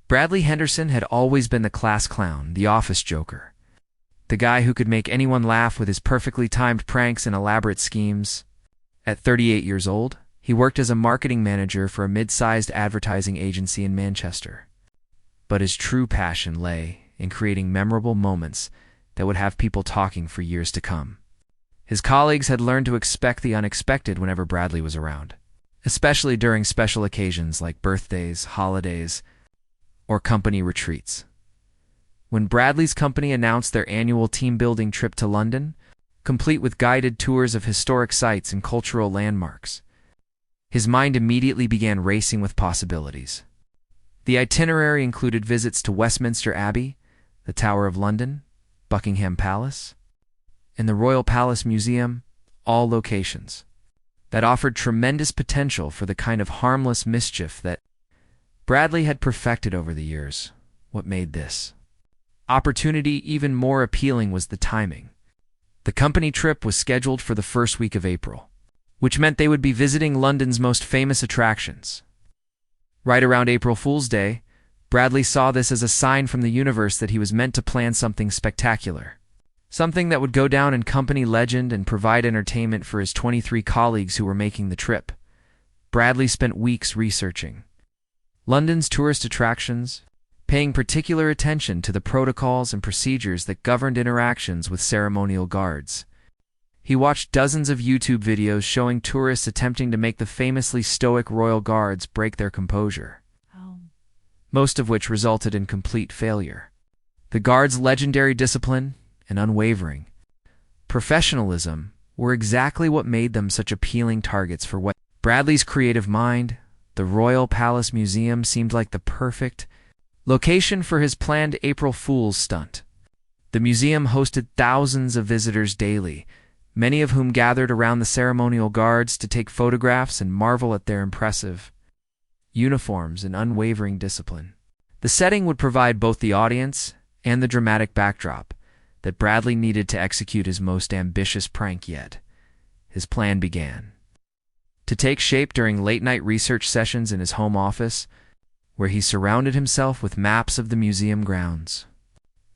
Bradley Henderson had always been the class clown, the office joker. The guy who could make anyone laugh with his perfectly timed pranks and elaborate schemes. At 38 years old, he worked as a marketing manager for a mid-sized advertising agency in Manchester. But his true passion lay in creating memorable moments that would have people talking for years to come. His colleagues had learned to expect the unexpected whenever Bradley was around, especially during special occasions like birthdays, holidays, or company retreats. When Bradley's company announced their annual team-building trip to London, complete with guided tours of historic sites and cultural landmarks, his mind immediately began racing with possibilities. The itinerary included visits to Westminster Abbey, the Tower of London, Buckingham Palace, and the Royal Palace Museum, all locations that offered tremendous potential for the kind of harmless mischief that Bradley had perfected over the years. What made this opportunity even more appealing was the timing. The company trip was scheduled for the first week of April, which meant they would be visiting London's most famous attractions. Right around April Fool's Day, Bradley saw this as a sign from the universe that he was meant to plan something spectacular. Something that would go down in company legend and provide entertainment for his 23 colleagues who were making the trip. Bradley spent weeks researching London's tourist attractions, paying particular attention to the protocols and procedures that governed interactions with ceremonial guards. He watched dozens of YouTube videos showing tourists attempting to make the famously stoic royal guards break their composure, most of which resulted in complete failure. The guards' legendary discipline and unwavering professionalism were exactly what made them such appealing targets for what Bradley's creative mind. The Royal Palace Museum seemed like the perfect location for his planned April Fool's stunt. The museum hosted thousands of visitors daily, many of whom gathered around the ceremonial guards to take photographs and marvel at their impressive uniforms and unwavering discipline. The setting would provide both the audience and the dramatic backdrop that Bradley needed to execute his most ambitious prank yet. His plan began to take shape during late-night research sessions in his home office, where he surrounded himself with maps of the museum grounds,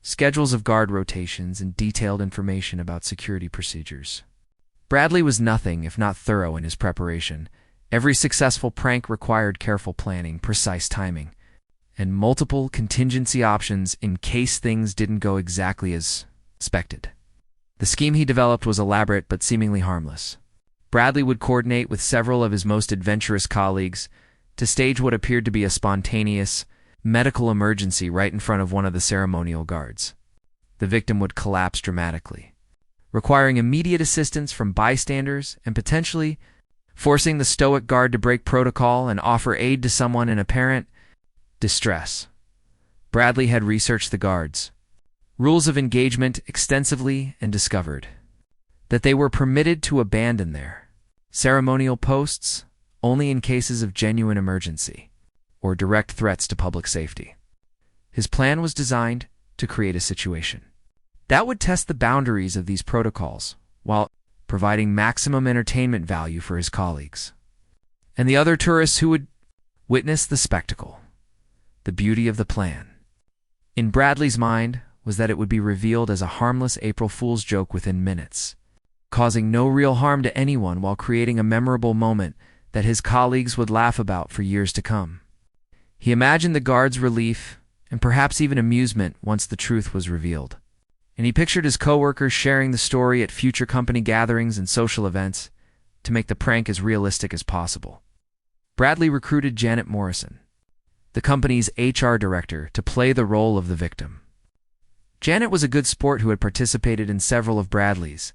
schedules of guard rotations, and detailed information about security procedures. Bradley was nothing if not thorough in his preparation. Every successful prank required careful planning, precise timing, and multiple contingency options in case things didn't go exactly as expected. The scheme he developed was elaborate but seemingly harmless. Bradley would coordinate with several of his most adventurous colleagues to stage what appeared to be a spontaneous medical emergency right in front of one of the ceremonial guards. The victim would collapse dramatically, requiring immediate assistance from bystanders and potentially forcing the stoic guard to break protocol and offer aid to someone in apparent distress. Bradley had researched the guards' rules of engagement extensively and discovered that they were permitted to abandon their ceremonial posts only in cases of genuine emergency or direct threats to public safety. His plan was designed to create a situation that would test the boundaries of these protocols while providing maximum entertainment value for his colleagues and the other tourists who would witness the spectacle. The beauty of the plan, in Bradley's mind, was that it would be revealed as a harmless April Fool's joke within minutes, causing no real harm to anyone while creating a memorable moment that his colleagues would laugh about for years to come. He imagined the guards' relief and perhaps even amusement once the truth was revealed, and he pictured his coworkers sharing the story at future company gatherings and social events to make the prank as realistic as possible. Bradley recruited Janet Morrison, the company's HR director, to play the role of the victim. Janet was a good sport who had participated in several of Bradley's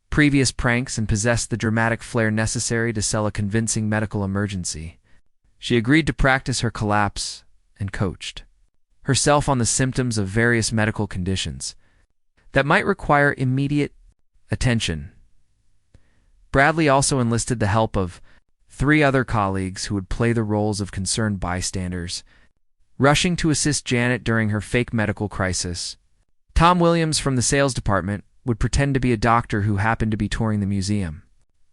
previous pranks and possessed the dramatic flair necessary to sell a convincing medical emergency. She agreed to practice her collapse and coached herself on the symptoms of various medical conditions that might require immediate attention. Bradley also enlisted the help of 3 other colleagues who would play the roles of concerned bystanders, rushing to assist Janet during her fake medical crisis. Tom Williams from the sales department would pretend to be a doctor who happened to be touring the museum.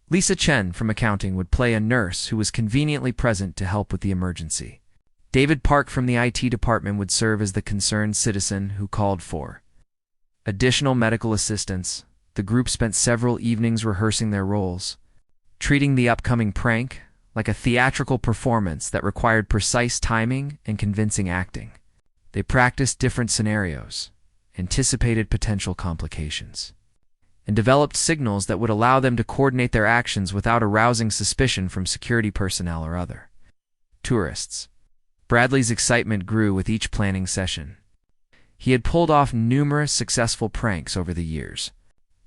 Lisa Chen from accounting would play a nurse who was conveniently present to help with the emergency. David Park from the IT department would serve as the concerned citizen who called for additional medical assistance. The group spent several evenings rehearsing their roles, treating the upcoming prank like a theatrical performance that required precise timing and convincing acting. They practiced different scenarios, anticipated potential complications, and developed signals that would allow them to coordinate their actions without arousing suspicion from security personnel or other tourists. Bradley's excitement grew with each planning session. He had pulled off numerous successful pranks over the years,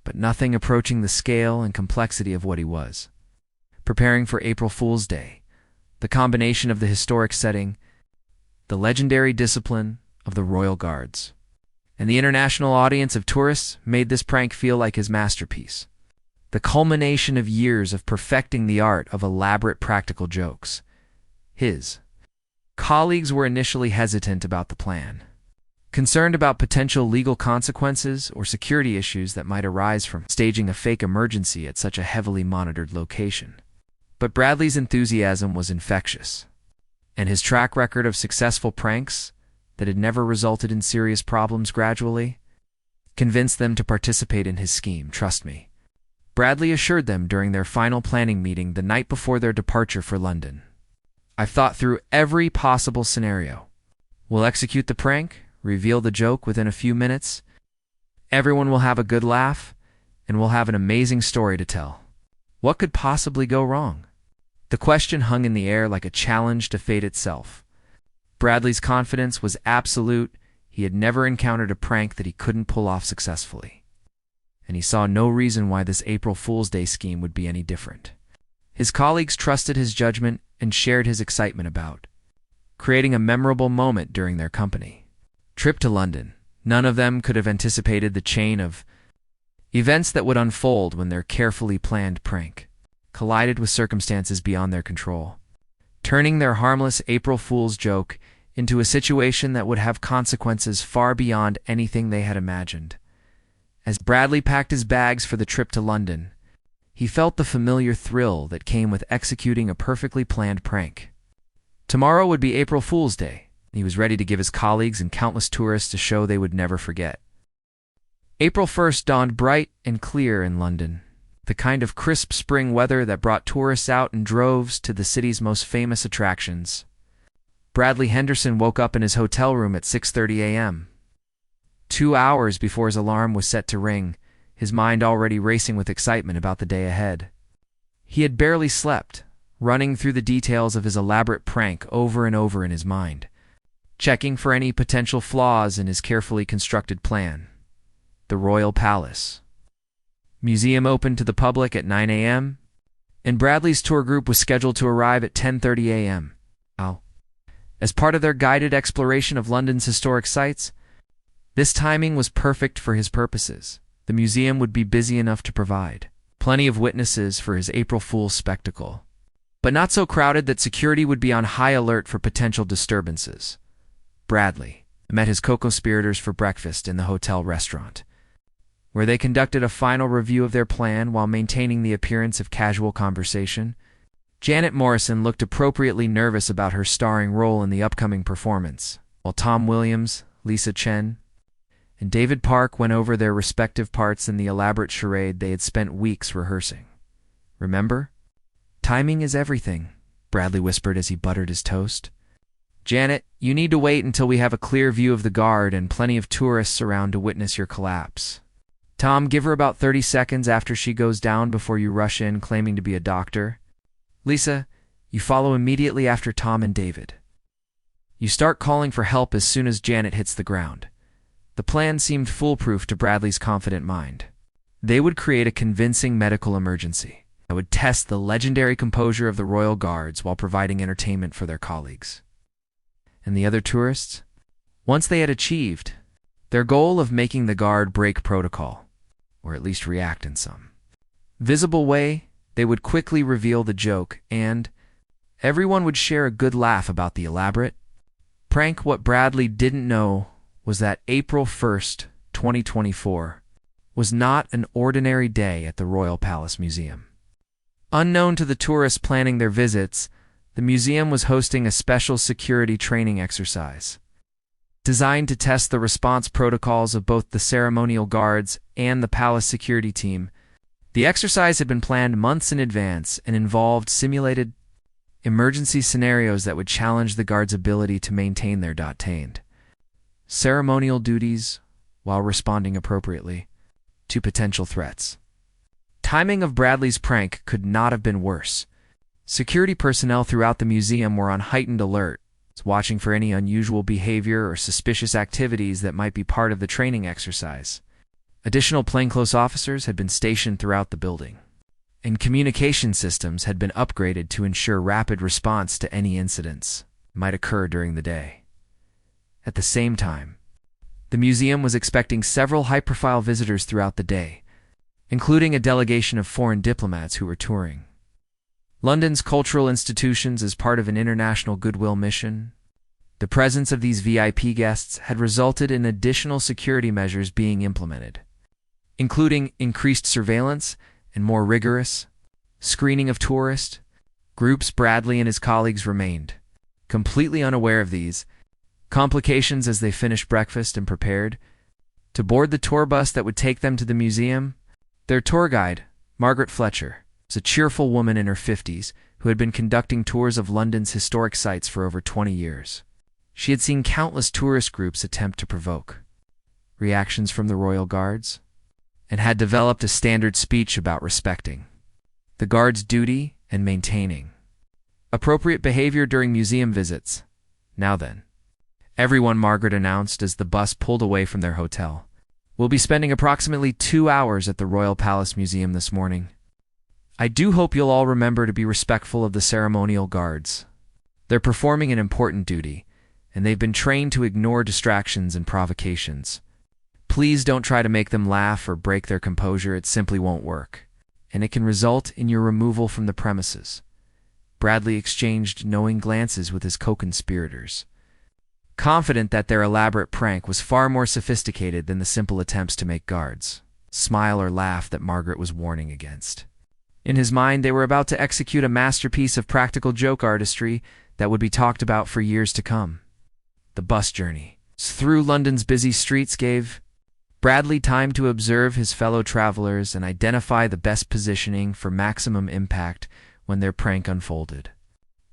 but nothing approaching the scale and complexity of what he was preparing for April Fool's Day. The combination of the historic setting, the legendary discipline of the Royal Guards, and the international audience of tourists made this prank feel like his masterpiece, the culmination of years of perfecting the art of elaborate practical jokes. His colleagues were initially hesitant about the plan, concerned about potential legal consequences or security issues that might arise from staging a fake emergency at such a heavily monitored location. But Bradley's enthusiasm was infectious, and his track record of successful pranks that had never resulted in serious problems gradually convinced them to participate in his scheme. "Trust me," Bradley assured them during their final planning meeting the night before their departure for London. "I've thought through every possible scenario. We'll execute the prank, reveal the joke within a few minutes. Everyone will have a good laugh, and we'll have an amazing story to tell. What could possibly go wrong?" The question hung in the air like a challenge to fate itself. Bradley's confidence was absolute. He had never encountered a prank that he couldn't pull off successfully, and he saw no reason why this April Fool's Day scheme would be any different. His colleagues trusted his judgment and shared his excitement about creating a memorable moment during their company trip to London. None of them could have anticipated the chain of events that would unfold when their carefully planned prank collided with circumstances beyond their control, turning their harmless April Fool's joke into a situation that would have consequences far beyond anything they had imagined. As Bradley packed his bags for the trip to London, he felt the familiar thrill that came with executing a perfectly planned prank. Tomorrow would be April Fool's Day, and he was ready to give his colleagues and countless tourists a show they would never forget. April 1st dawned bright and clear in London, the kind of crisp spring weather that brought tourists out in droves to the city's most famous attractions. Bradley Henderson woke up in his hotel room at 6:30 a.m. 2 hours before his alarm was set to ring, his mind already racing with excitement about the day ahead. He had barely slept, running through the details of his elaborate prank over and over in his mind, checking for any potential flaws in his carefully constructed plan. The Royal Palace Museum opened to the public at 9 a.m., and Bradley's tour group was scheduled to arrive at 10:30 a.m. As part of their guided exploration of London's historic sites, this timing was perfect for his purposes. The museum would be busy enough to provide plenty of witnesses for his April Fool's spectacle, but not so crowded that security would be on high alert for potential disturbances. Bradley met his co-conspirators for breakfast in the hotel restaurant, where they conducted a final review of their plan while maintaining the appearance of casual conversation. Janet Morrison looked appropriately nervous about her starring role in the upcoming performance, while Tom Williams, Lisa Chen, and David Park went over their respective parts in the elaborate charade they had spent weeks rehearsing. "Remember, timing is everything," Bradley whispered as he buttered his toast. "Janet, you need to wait until we have a clear view of the guard and plenty of tourists around to witness your collapse. Tom, give her about 30 seconds after she goes down before you rush in claiming to be a doctor. Lisa, you follow immediately after Tom and David. You start calling for help as soon as Janet hits the ground." The plan seemed foolproof to Bradley's confident mind. They would create a convincing medical emergency that would test the legendary composure of the Royal Guards while providing entertainment for their colleagues. And the other tourists? Once they had achieved their goal of making the guard break protocol, or at least react in some visible way, they would quickly reveal the joke, and everyone would share a good laugh about the elaborate prank. What Bradley didn't know was that April 1st, 2024, was not an ordinary day at the Royal Palace Museum. Unknown to the tourists planning their visits, the museum was hosting a special security training exercise designed to test the response protocols of both the ceremonial guards and the palace security team. The exercise had been planned months in advance and involved simulated emergency scenarios that would challenge the guards' ability to maintain their tamed ceremonial duties while responding appropriately to potential threats. Timing of Bradley's prank could not have been worse. Security personnel throughout the museum were on heightened alert, watching for any unusual behavior or suspicious activities that might be part of the training exercise. Additional plainclothes officers had been stationed throughout the building, and communication systems had been upgraded to ensure rapid response to any incidents might occur during the day. At the same time, the museum was expecting several high-profile visitors throughout the day, including a delegation of foreign diplomats who were touring London's cultural institutions as part of an international goodwill mission. The presence of these VIP guests had resulted in additional security measures being implemented, including increased surveillance and more rigorous screening of tourist groups. Bradley and his colleagues remained completely unaware of these complications as they finished breakfast and prepared to board the tour bus that would take them to the museum. Their tour guide, Margaret Fletcher, was a cheerful woman in her 50s who had been conducting tours of London's historic sites for over 20 years. She had seen countless tourist groups attempt to provoke reactions from the royal guards and had developed a standard speech about respecting the guards' duty and maintaining appropriate behavior during museum visits. Now then, everyone, Margaret announced as the bus pulled away from their hotel, will be spending approximately 2 hours at the Royal Palace Museum this morning. I do hope you'll all remember to be respectful of the ceremonial guards. They're performing an important duty, and they've been trained to ignore distractions and provocations. Please don't try to make them laugh or break their composure. It simply won't work, and it can result in your removal from the premises. Bradley exchanged knowing glances with his co-conspirators, confident that their elaborate prank was far more sophisticated than the simple attempts to make guards smile or laugh that Margaret was warning against. In his mind, they were about to execute a masterpiece of practical joke artistry that would be talked about for years to come. The bus journey through London's busy streets gave Bradley time to observe his fellow travelers and identify the best positioning for maximum impact when their prank unfolded.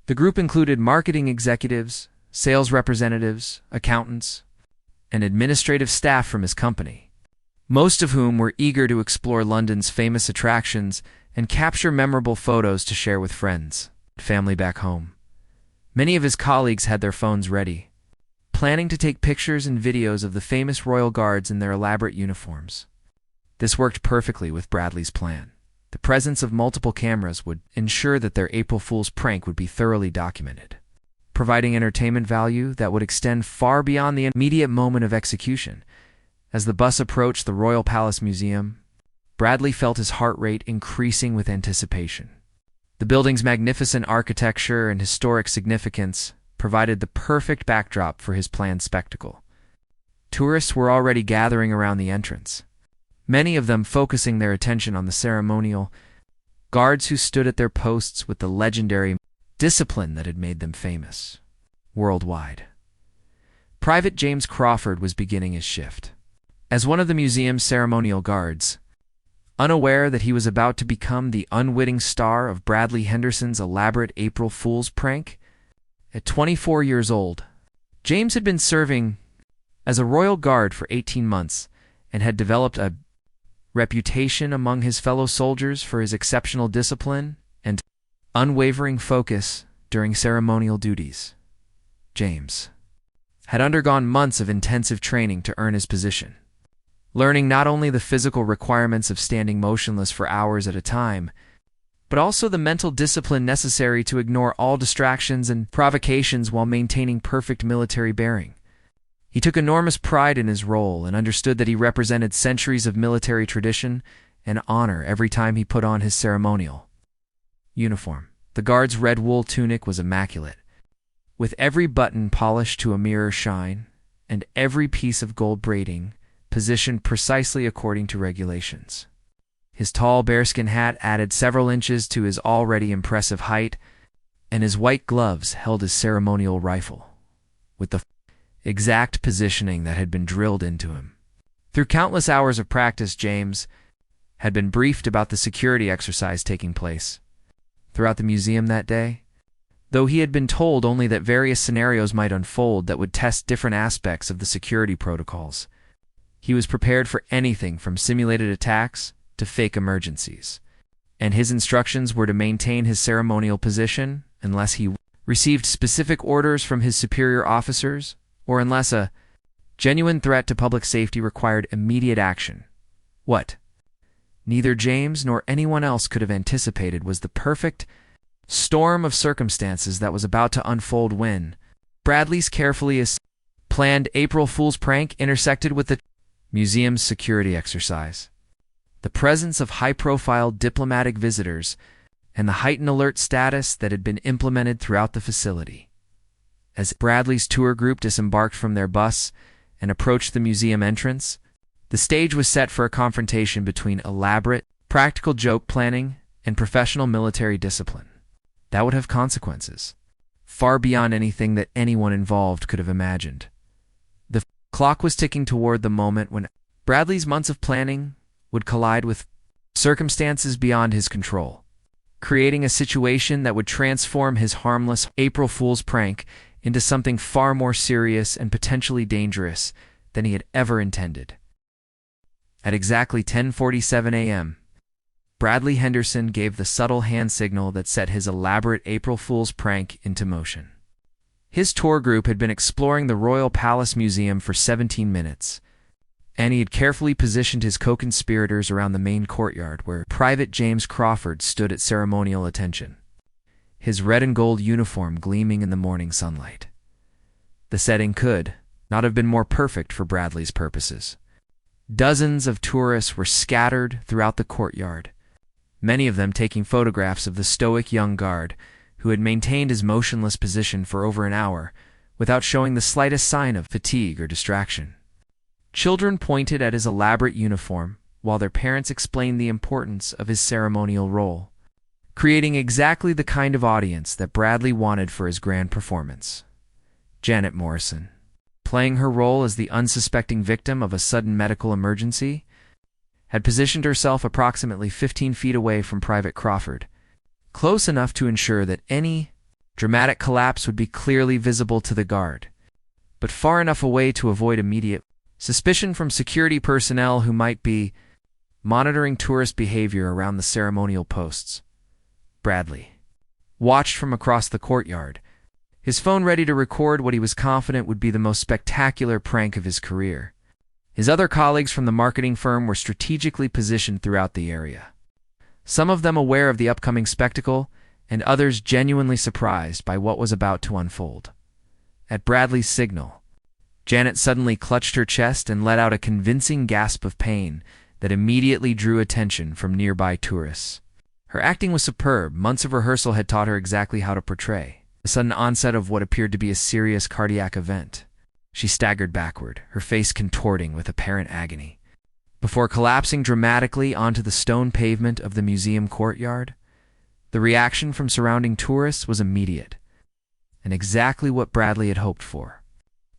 The group included marketing executives, sales representatives, accountants, and administrative staff from his company, most of whom were eager to explore London's famous attractions and capture memorable photos to share with friends and family back home. Many of his colleagues had their phones ready, planning to take pictures and videos of the famous royal guards in their elaborate uniforms. This worked perfectly with Bradley's plan. The presence of multiple cameras would ensure that their April Fool's prank would be thoroughly documented, providing entertainment value that would extend far beyond the immediate moment of execution. As the bus approached the Royal Palace Museum, Bradley felt his heart rate increasing with anticipation. The building's magnificent architecture and historic significance provided the perfect backdrop for his planned spectacle. Tourists were already gathering around the entrance, many of them focusing their attention on the ceremonial guards who stood at their posts with the legendary discipline that had made them famous worldwide. Private James Crawford was beginning his shift. As one of the museum's ceremonial guards, unaware that he was about to become the unwitting star of Bradley Henderson's elaborate April Fool's prank. At 24 years old, James had been serving as a royal guard for 18 months and had developed a reputation among his fellow soldiers for his exceptional discipline and unwavering focus during ceremonial duties. James had undergone months of intensive training to earn his position, learning not only the physical requirements of standing motionless for hours at a time, but also the mental discipline necessary to ignore all distractions and provocations while maintaining perfect military bearing. He took enormous pride in his role and understood that he represented centuries of military tradition and honor every time he put on his ceremonial uniform. The guard's red wool tunic was immaculate, with every button polished to a mirror shine and every piece of gold braiding positioned precisely according to regulations. His tall bearskin hat added several inches to his already impressive height, and his white gloves held his ceremonial rifle, with the exact positioning that had been drilled into him. Through countless hours of practice, James had been briefed about the security exercise taking place throughout the museum that day, though he had been told only that various scenarios might unfold that would test different aspects of the security protocols. He was prepared for anything from simulated attacks to fake emergencies, and his instructions were to maintain his ceremonial position unless he received specific orders from his superior officers or unless a genuine threat to public safety required immediate action. What neither James nor anyone else could have anticipated was the perfect storm of circumstances that was about to unfold when Bradley's carefully planned April Fool's prank intersected with the museum's security exercise. The presence of high-profile diplomatic visitors and the heightened alert status that had been implemented throughout the facility. As Bradley's tour group disembarked from their bus and approached the museum entrance, the stage was set for a confrontation between elaborate, practical joke planning and professional military discipline that would have consequences far beyond anything that anyone involved could have imagined. The clock was ticking toward the moment when Bradley's months of planning would collide with circumstances beyond his control, creating a situation that would transform his harmless April Fool's prank into something far more serious and potentially dangerous than he had ever intended. At exactly 10:47 a.m., Bradley Henderson gave the subtle hand signal that set his elaborate April Fool's prank into motion. His tour group had been exploring the Royal Palace Museum for 17 minutes, and he had carefully positioned his co-conspirators around the main courtyard where Private James Crawford stood at ceremonial attention, his red and gold uniform gleaming in the morning sunlight. The setting could not have been more perfect for Bradley's purposes. Dozens of tourists were scattered throughout the courtyard, many of them taking photographs of the stoic young guard who had maintained his motionless position for over an hour without showing the slightest sign of fatigue or distraction. Children pointed at his elaborate uniform while their parents explained the importance of his ceremonial role, creating exactly the kind of audience that Bradley wanted for his grand performance. Janet Morrison, playing her role as the unsuspecting victim of a sudden medical emergency, had positioned herself approximately 15 feet away from Private Crawford, close enough to ensure that any dramatic collapse would be clearly visible to the guard, but far enough away to avoid immediate suspicion from security personnel who might be monitoring tourist behavior around the ceremonial posts. Bradley watched from across the courtyard, his phone ready to record what he was confident would be the most spectacular prank of his career. His other colleagues from the marketing firm were strategically positioned throughout the area, some of them aware of the upcoming spectacle, and others genuinely surprised by what was about to unfold. At Bradley's signal, Janet suddenly clutched her chest and let out a convincing gasp of pain that immediately drew attention from nearby tourists. Her acting was superb. Months of rehearsal had taught her exactly how to portray the sudden onset of what appeared to be a serious cardiac event. She staggered backward, her face contorting with apparent agony, before collapsing dramatically onto the stone pavement of the museum courtyard. The reaction from surrounding tourists was immediate, and exactly what Bradley had hoped for.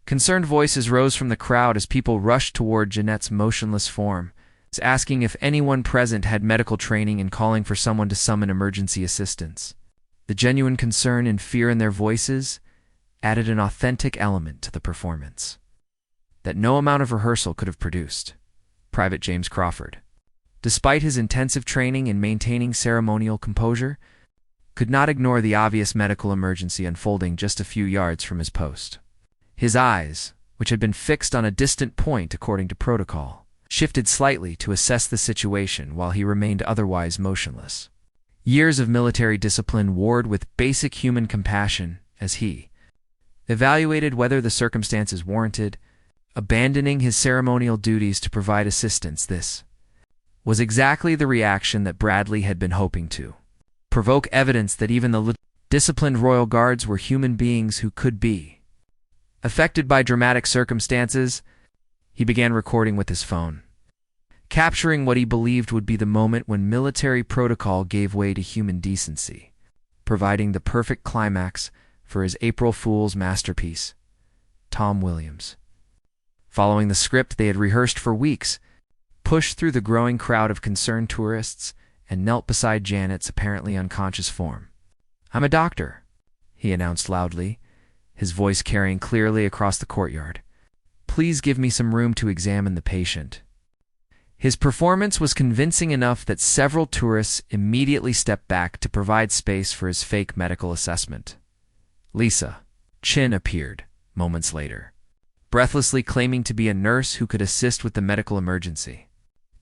Concerned voices rose from the crowd as people rushed toward Jeanette's motionless form, asking if anyone present had medical training and calling for someone to summon emergency assistance. The genuine concern and fear in their voices added an authentic element to the performance that no amount of rehearsal could have produced. Private James Crawford, despite his intensive training in maintaining ceremonial composure, could not ignore the obvious medical emergency unfolding just a few yards from his post. His eyes, which had been fixed on a distant point according to protocol, shifted slightly to assess the situation while he remained otherwise motionless. Years of military discipline warred with basic human compassion as he evaluated whether the circumstances warranted abandoning his ceremonial duties to provide assistance. This was exactly the reaction that Bradley had been hoping to provoke evidence that even the disciplined royal guards were human beings who could be affected by dramatic circumstances. He began recording with his phone, capturing what he believed would be the moment when military protocol gave way to human decency. providing the perfect climax for his April Fool's masterpiece, Tom Williams. Following the script they had rehearsed for weeks, pushed through the growing crowd of concerned tourists and knelt beside Janet's apparently unconscious form. "I'm a doctor," he announced loudly, his voice carrying clearly across the courtyard. "Please give me some room to examine the patient." His performance was convincing enough that several tourists immediately stepped back to provide space for his fake medical assessment. Lisa Chin appeared moments later, breathlessly claiming to be a nurse who could assist with the medical emergency.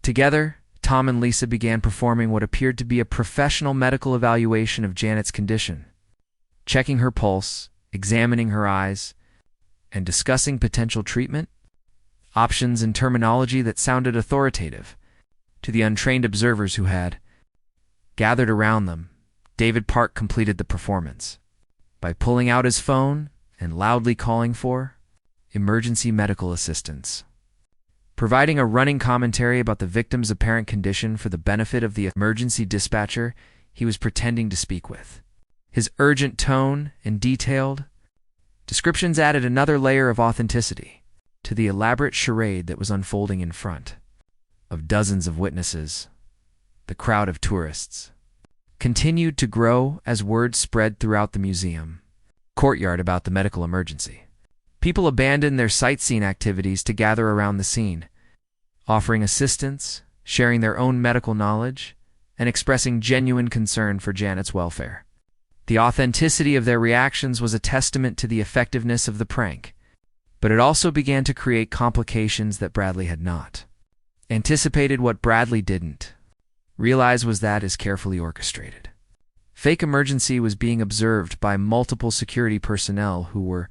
Together, Tom and Lisa began performing what appeared to be a professional medical evaluation of Janet's condition, checking her pulse, examining her eyes, and discussing potential treatment options in terminology that sounded authoritative to the untrained observers who had gathered around them. David Park completed the performance by pulling out his phone and loudly calling for emergency medical assistance, providing a running commentary about the victim's apparent condition for the benefit of the emergency dispatcher he was pretending to speak with. His urgent tone and detailed descriptions added another layer of authenticity to the elaborate charade that was unfolding in front of dozens of witnesses. The crowd of tourists continued to grow as word spread throughout the museum courtyard about the medical emergency. People abandoned their sightseeing activities to gather around the scene, offering assistance, sharing their own medical knowledge, and expressing genuine concern for Janet's welfare. The authenticity of their reactions was a testament to the effectiveness of the prank, but it also began to create complications that Bradley had not anticipated. What Bradley didn't realize was that is carefully orchestrated fake emergency was being observed by multiple security personnel who were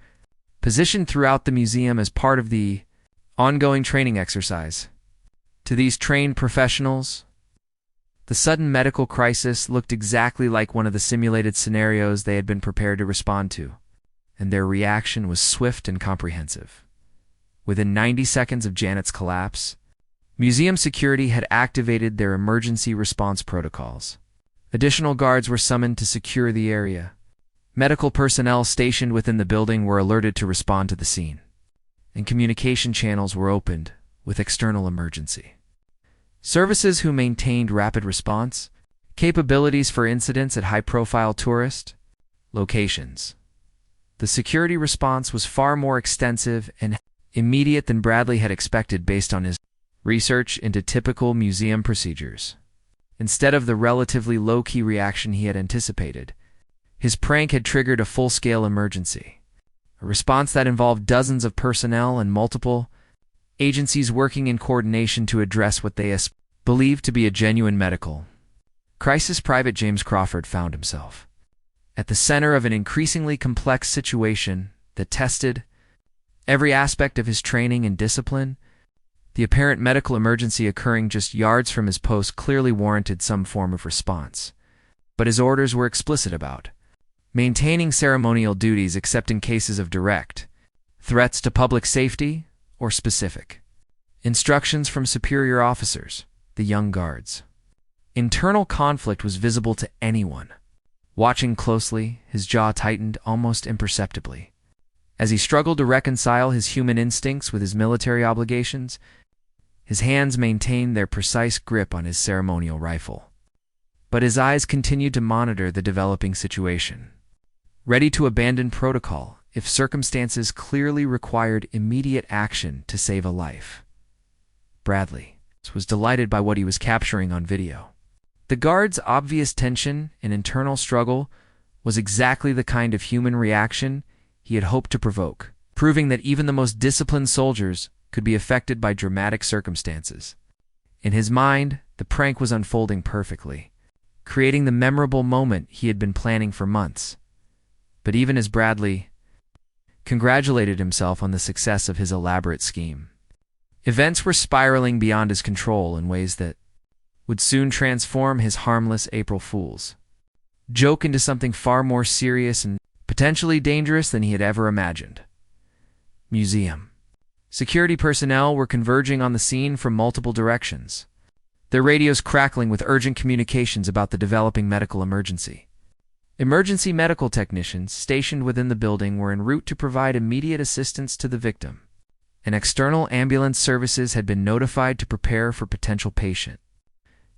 positioned throughout the museum as part of the ongoing training exercise. To these trained professionals, the sudden medical crisis looked exactly like one of the simulated scenarios they had been prepared to respond to, and their reaction was swift and comprehensive. Within 90 seconds of Janet's collapse, museum security had activated their emergency response protocols. Additional guards were summoned to secure the area. Medical personnel stationed within the building were alerted to respond to the scene, and communication channels were opened with external emergency services who maintained rapid response capabilities for incidents at high-profile tourist locations. The security response was far more extensive and immediate than Bradley had expected based on his research into typical museum procedures. Instead of the relatively low-key reaction he had anticipated, his prank had triggered a full-scale emergency, a response that involved dozens of personnel and multiple agencies working in coordination to address what they believed to be a genuine medical crisis. Private James Crawford found himself at the center of an increasingly complex situation that tested every aspect of his training and discipline. The apparent medical emergency occurring just yards from his post clearly warranted some form of response, but his orders were explicit about maintaining ceremonial duties except in cases of direct threats to public safety or specific instructions from superior officers, the young guards. Internal conflict was visible to anyone watching closely. His jaw tightened almost imperceptibly as he struggled to reconcile his human instincts with his military obligations. His hands maintained their precise grip on his ceremonial rifle, but his eyes continued to monitor the developing situation, ready to abandon protocol if circumstances clearly required immediate action to save a life. Bradley was delighted by what he was capturing on video. The guard's obvious tension and internal struggle was exactly the kind of human reaction he had hoped to provoke, proving that even the most disciplined soldiers could be affected by dramatic circumstances. In his mind, the prank was unfolding perfectly, creating the memorable moment he had been planning for months. But even as Bradley congratulated himself on the success of his elaborate scheme, events were spiraling beyond his control in ways that would soon transform his harmless April Fool's joke into something far more serious and potentially dangerous than he had ever imagined. Museum security personnel were converging on the scene from multiple directions, their radios crackling with urgent communications about the developing medical emergency. Emergency medical technicians stationed within the building were en route to provide immediate assistance to the victim, and external ambulance services had been notified to prepare for potential patient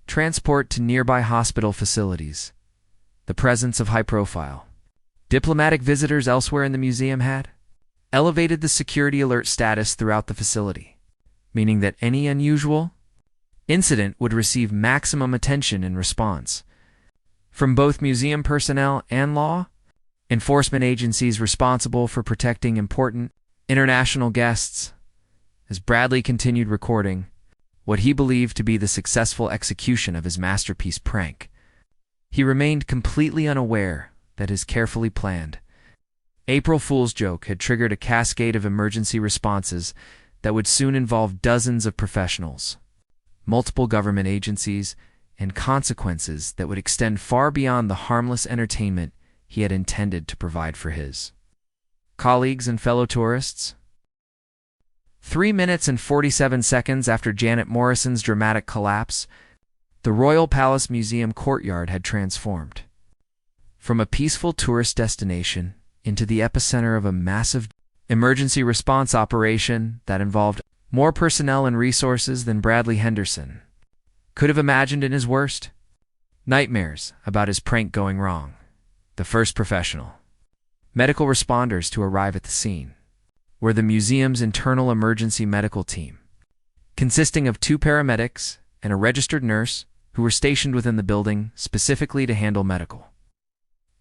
transport to nearby hospital facilities. The presence of high-profile diplomatic visitors elsewhere in the museum had elevated the security alert status throughout the facility, meaning that any unusual incident would receive maximum attention and response from both museum personnel and law enforcement agencies responsible for protecting important international guests. As Bradley continued recording what he believed to be the successful execution of his masterpiece prank, he remained completely unaware that his carefully planned April Fool's joke had triggered a cascade of emergency responses that would soon involve dozens of professionals, multiple government agencies, and consequences that would extend far beyond the harmless entertainment he had intended to provide for his colleagues and fellow tourists. 3 minutes and 47 seconds after Janet Morrison's dramatic collapse, the Royal Palace Museum courtyard had transformed from a peaceful tourist destination into the epicenter of a massive emergency response operation that involved more personnel and resources than Bradley Henderson could have imagined in his worst nightmares about his prank going wrong. The first professional medical responders to arrive at the scene were the museum's internal emergency medical team, consisting of 2 paramedics and a registered nurse who were stationed within the building specifically to handle medical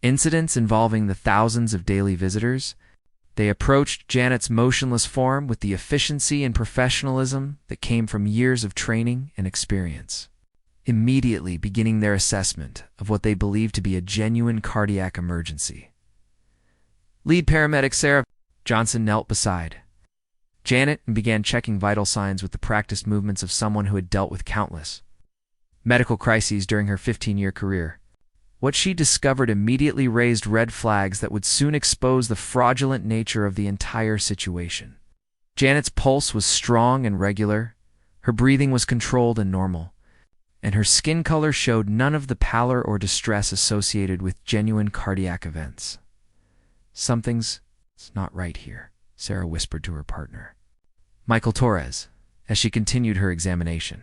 incidents involving the thousands of daily visitors. They approached Janet's motionless form with the efficiency and professionalism that came from years of training and experience, immediately beginning their assessment of what they believed to be a genuine cardiac emergency. Lead paramedic Sarah Johnson knelt beside Janet and began checking vital signs with the practiced movements of someone who had dealt with countless medical crises during her 15-year career. What she discovered immediately raised red flags that would soon expose the fraudulent nature of the entire situation. Janet's pulse was strong and regular, her breathing was controlled and normal, and her skin color showed none of the pallor or distress associated with genuine cardiac events. "Something's not right here," Sarah whispered to her partner, Michael Torres, as she continued her examination.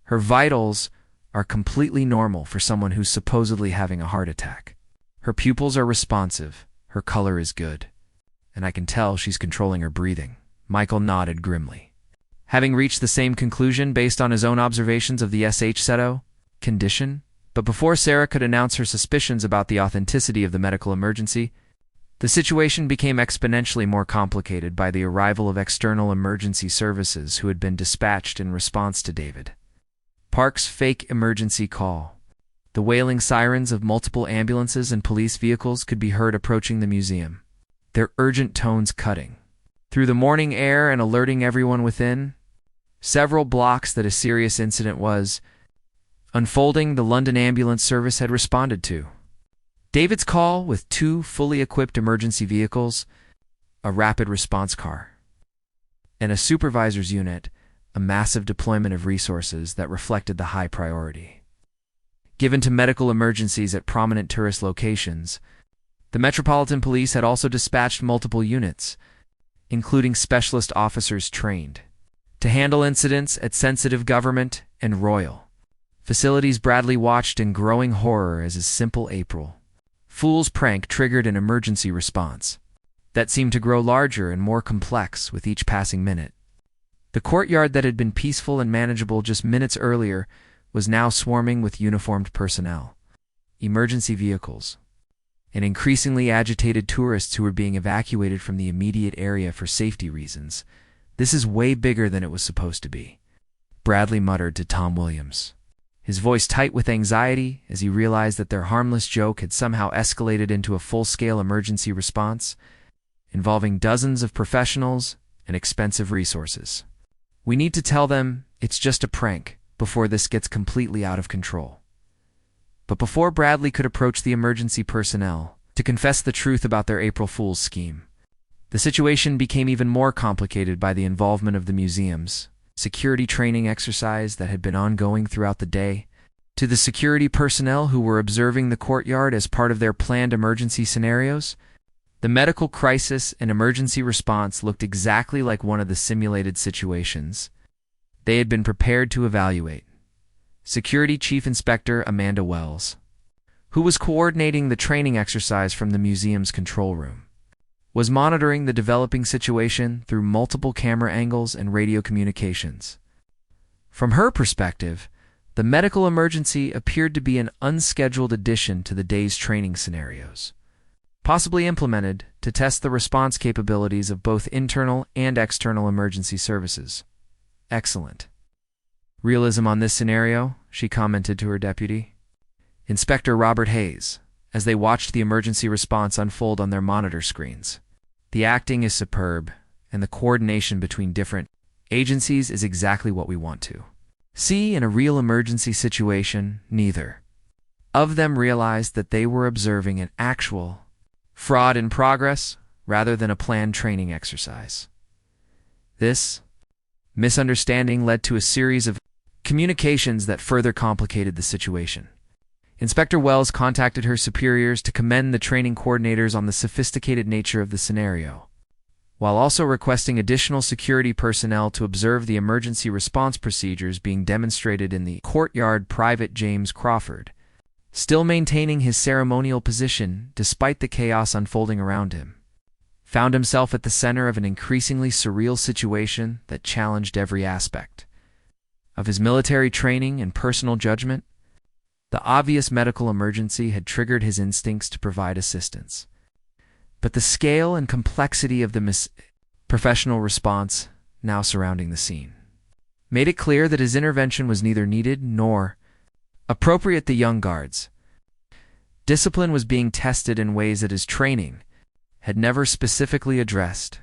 "Her vitals are completely normal for someone who's supposedly having a heart attack. Her pupils are responsive, her color is good, and I can tell she's controlling her breathing." Michael nodded grimly, having reached the same conclusion based on his own observations of the SH condition. But before Sarah could announce her suspicions about the authenticity of the medical emergency, the situation became exponentially more complicated by the arrival of external emergency services who had been dispatched in response to David Park's fake emergency call. The wailing sirens of multiple ambulances and police vehicles could be heard approaching the museum, their urgent tones cutting through the morning air and alerting everyone within several blocks that a serious incident was unfolding. The London Ambulance Service had responded to David's call with 2 fully equipped emergency vehicles, a rapid response car, and a supervisor's unit, a massive deployment of resources that reflected the high priority given to medical emergencies at prominent tourist locations. The Metropolitan Police had also dispatched multiple units, including specialist officers trained to handle incidents at sensitive government and royal facilities. Bradley watched in growing horror as his simple April Fool's prank triggered an emergency response that seemed to grow larger and more complex with each passing minute. The courtyard that had been peaceful and manageable just minutes earlier was now swarming with uniformed personnel, emergency vehicles, and increasingly agitated tourists who were being evacuated from the immediate area for safety reasons. "This is way bigger than it was supposed to be," Bradley muttered to Tom Williams, his voice tight with anxiety as he realized that their harmless joke had somehow escalated into a full-scale emergency response involving dozens of professionals and expensive resources. "We need to tell them it's just a prank before this gets completely out of control." But before Bradley could approach the emergency personnel to confess the truth about their April Fool's scheme, the situation became even more complicated by the involvement of the museum's security training exercise that had been ongoing throughout the day. To the security personnel who were observing the courtyard as part of their planned emergency scenarios, the medical crisis and emergency response looked exactly like one of the simulated situations they had been prepared to evaluate. Security Chief Inspector Amanda Wells, who was coordinating the training exercise from the museum's control room, was monitoring the developing situation through multiple camera angles and radio communications. From her perspective, the medical emergency appeared to be an unscheduled addition to the day's training scenarios, possibly implemented to test the response capabilities of both internal and external emergency services. Excellent realism on this scenario, she commented to her deputy, Inspector Robert Hayes, as they watched the emergency response unfold on their monitor screens. The acting is superb, and the coordination between different agencies is exactly what we want to see in a real emergency situation. Neither of them realized that they were observing an actual fraud in progress rather than a planned training exercise. This misunderstanding led to a series of communications that further complicated the situation. Inspector Wells contacted her superiors to commend the training coordinators on the sophisticated nature of the scenario, while also requesting additional security personnel to observe the emergency response procedures being demonstrated in the courtyard. Private James Crawford, still maintaining his ceremonial position despite the chaos unfolding around him, found himself at the center of an increasingly surreal situation that challenged every aspect of his military training and personal judgment. The obvious medical emergency had triggered his instincts to provide assistance, but the scale and complexity of the professional response now surrounding the scene made it clear that his intervention was neither needed nor appropriate. The young guard's discipline was being tested in ways that his training had never specifically addressed.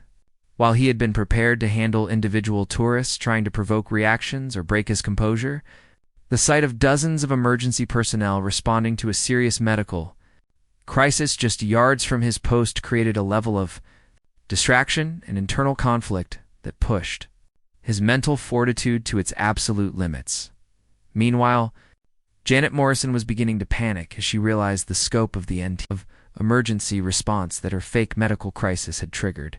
While he had been prepared to handle individual tourists trying to provoke reactions or break his composure, the sight of dozens of emergency personnel responding to a serious medical crisis just yards from his post created a level of distraction and internal conflict that pushed his mental fortitude to its absolute limits. Meanwhile, Janet Morrison was beginning to panic as she realized the scope of the emergency response that her fake medical crisis had triggered.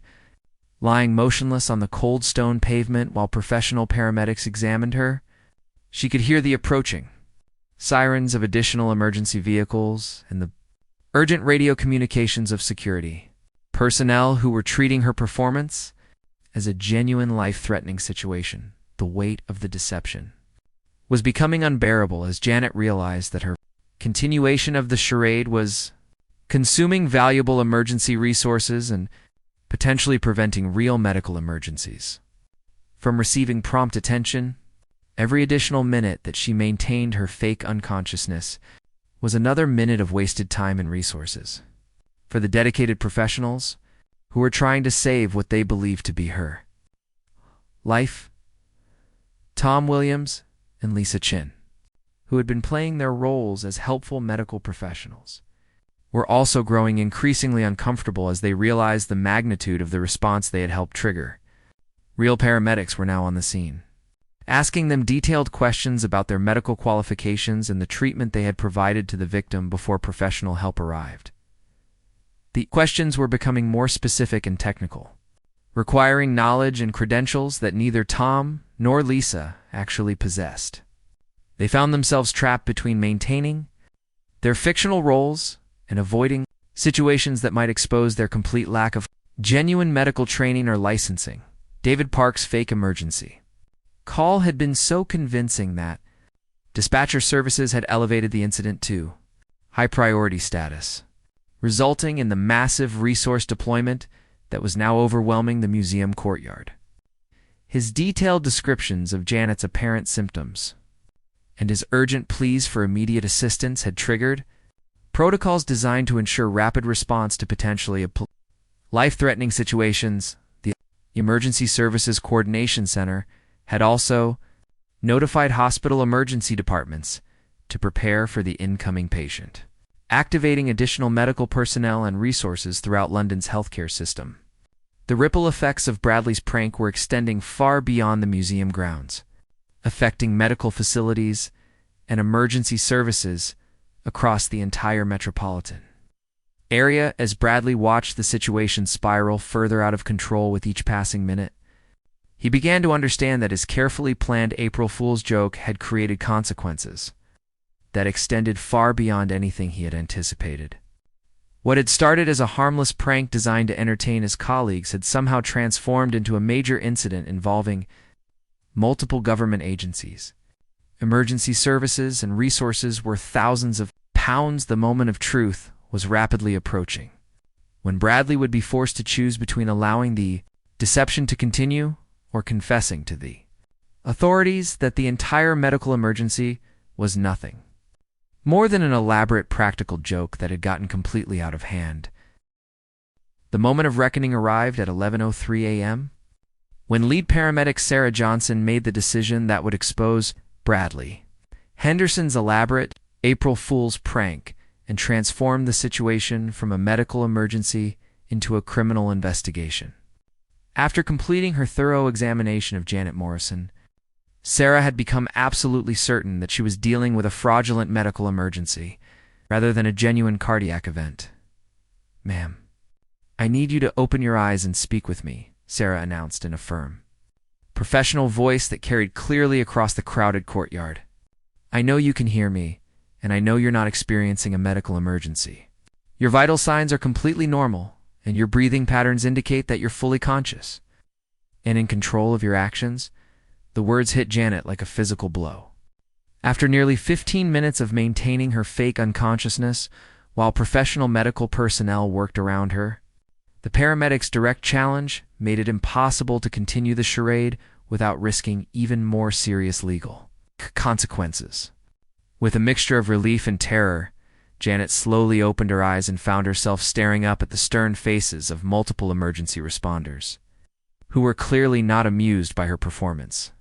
Lying motionless on the cold stone pavement while professional paramedics examined her, she could hear the approaching sirens of additional emergency vehicles and the urgent radio communications of security personnel who were treating her performance as a genuine life-threatening situation. The weight of the deception was becoming unbearable as Janet realized that her continuation of the charade was consuming valuable emergency resources and potentially preventing real medical emergencies from receiving prompt attention. Every additional minute that she maintained her fake unconsciousness was another minute of wasted time and resources for the dedicated professionals who were trying to save what they believed to be her life. Tom Williams and Lisa Chin, who had been playing their roles as helpful medical professionals, were also growing increasingly uncomfortable as they realized the magnitude of the response they had helped trigger. Real paramedics were now on the scene, asking them detailed questions about their medical qualifications and the treatment they had provided to the victim before professional help arrived. The questions were becoming more specific and technical, requiring knowledge and credentials that neither Tom nor Lisa actually possessed. They found themselves trapped between maintaining their fictional roles and avoiding situations that might expose their complete lack of genuine medical training or licensing. David Park's fake emergency call had been so convincing that dispatcher services had elevated the incident to high priority status, resulting in the massive resource deployment that was now overwhelming the museum courtyard. His detailed descriptions of Janet's apparent symptoms and his urgent pleas for immediate assistance had triggered protocols designed to ensure rapid response to potentially life-threatening situations. The Emergency Services Coordination Center had also notified hospital emergency departments to prepare for the incoming patient, activating additional medical personnel and resources throughout London's healthcare system. The ripple effects of Bradley's prank were extending far beyond the museum grounds, affecting medical facilities and emergency services across the entire metropolitan area. As Bradley watched the situation spiral further out of control with each passing minute, he began to understand that his carefully planned April Fool's joke had created consequences that extended far beyond anything he had anticipated. What had started as a harmless prank designed to entertain his colleagues had somehow transformed into a major incident involving multiple government agencies, emergency services, and resources worth thousands of pounds. The moment of truth was rapidly approaching, when Bradley would be forced to choose between allowing the deception to continue or confessing to the authorities that the entire medical emergency was nothing more than an elaborate practical joke that had gotten completely out of hand. The moment of reckoning arrived at 11:03 a.m., when lead paramedic Sarah Johnson made the decision that would expose Bradley Henderson's elaborate April Fool's prank and transform the situation from a medical emergency into a criminal investigation. After completing her thorough examination of Janet Morrison, Sarah had become absolutely certain that she was dealing with a fraudulent medical emergency rather than a genuine cardiac event. "Ma'am, I need you to open your eyes and speak with me," Sarah announced in a firm, professional voice that carried clearly across the crowded courtyard. "I know you can hear me, and I know you're not experiencing a medical emergency. Your vital signs are completely normal, and your breathing patterns indicate that you're fully conscious and in control of your actions." The words hit Janet like a physical blow. After nearly 15 minutes of maintaining her fake unconsciousness while professional medical personnel worked around her, the paramedics' direct challenge made it impossible to continue the charade without risking even more serious legal consequences. With a mixture of relief and terror, Janet slowly opened her eyes and found herself staring up at the stern faces of multiple emergency responders, who were clearly not amused by her performance.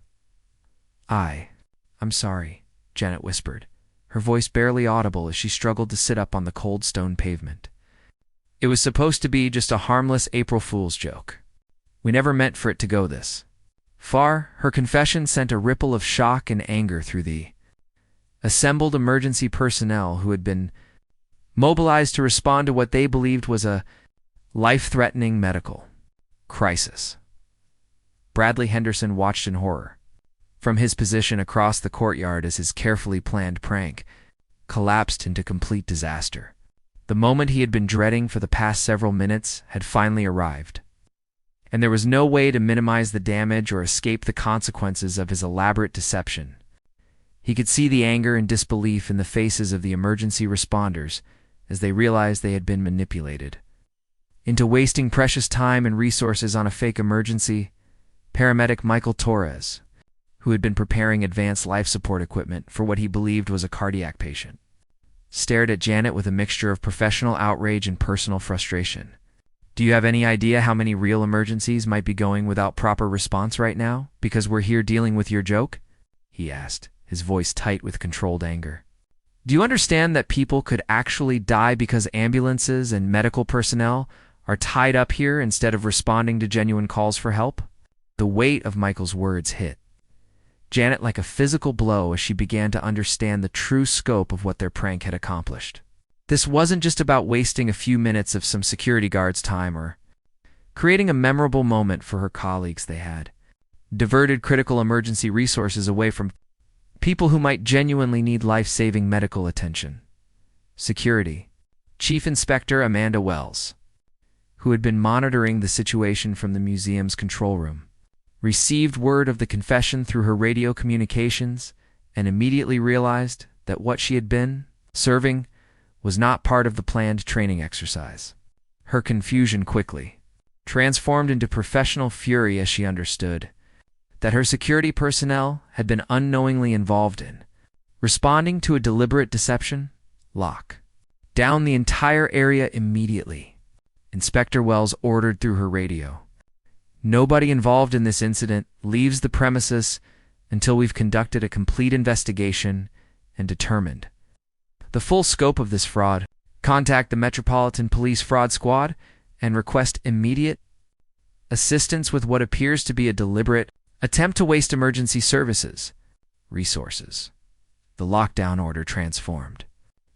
I'm sorry," Janet whispered, her voice barely audible as she struggled to sit up on the cold stone pavement. "It was supposed to be just a harmless April Fool's joke. We never meant for it to go this far." Her confession sent a ripple of shock and anger through the assembled emergency personnel who had been mobilized to respond to what they believed was a life-threatening medical crisis. Bradley Henderson watched in horror from his position across the courtyard as his carefully planned prank collapsed into complete disaster. The moment he had been dreading for the past several minutes had finally arrived, and there was no way to minimize the damage or escape the consequences of his elaborate deception. He could see the anger and disbelief in the faces of the emergency responders as they realized they had been manipulated into wasting precious time and resources on a fake emergency. Paramedic Michael Torres, who had been preparing advanced life support equipment for what he believed was a cardiac patient, stared at Janet with a mixture of professional outrage and personal frustration. "Do you have any idea how many real emergencies might be going without proper response right now because we're here dealing with your joke?" he asked, his voice tight with controlled anger. "Do you understand that people could actually die because ambulances and medical personnel are tied up here instead of responding to genuine calls for help?" The weight of Michael's words hit Janet like a physical blow as she began to understand the true scope of what their prank had accomplished. This wasn't just about wasting a few minutes of some security guard's time or creating a memorable moment for her colleagues. They had diverted critical emergency resources away from people who might genuinely need life-saving medical attention. Security Chief Inspector Amanda Wells, who had been monitoring the situation from the museum's control room, received word of the confession through her radio communications and immediately realized that what she had been serving was not part of the planned training exercise. Her confusion quickly transformed into professional fury as she understood that her security personnel had been unknowingly involved in responding to a deliberate deception. "Lock down the entire area immediately," Inspector Wells ordered through her radio. "Nobody involved in this incident leaves the premises until we've conducted a complete investigation and determined the full scope of this fraud. Contact the Metropolitan Police Fraud Squad and request immediate assistance with what appears to be a deliberate attempt to waste emergency services resources." the lockdown order transformed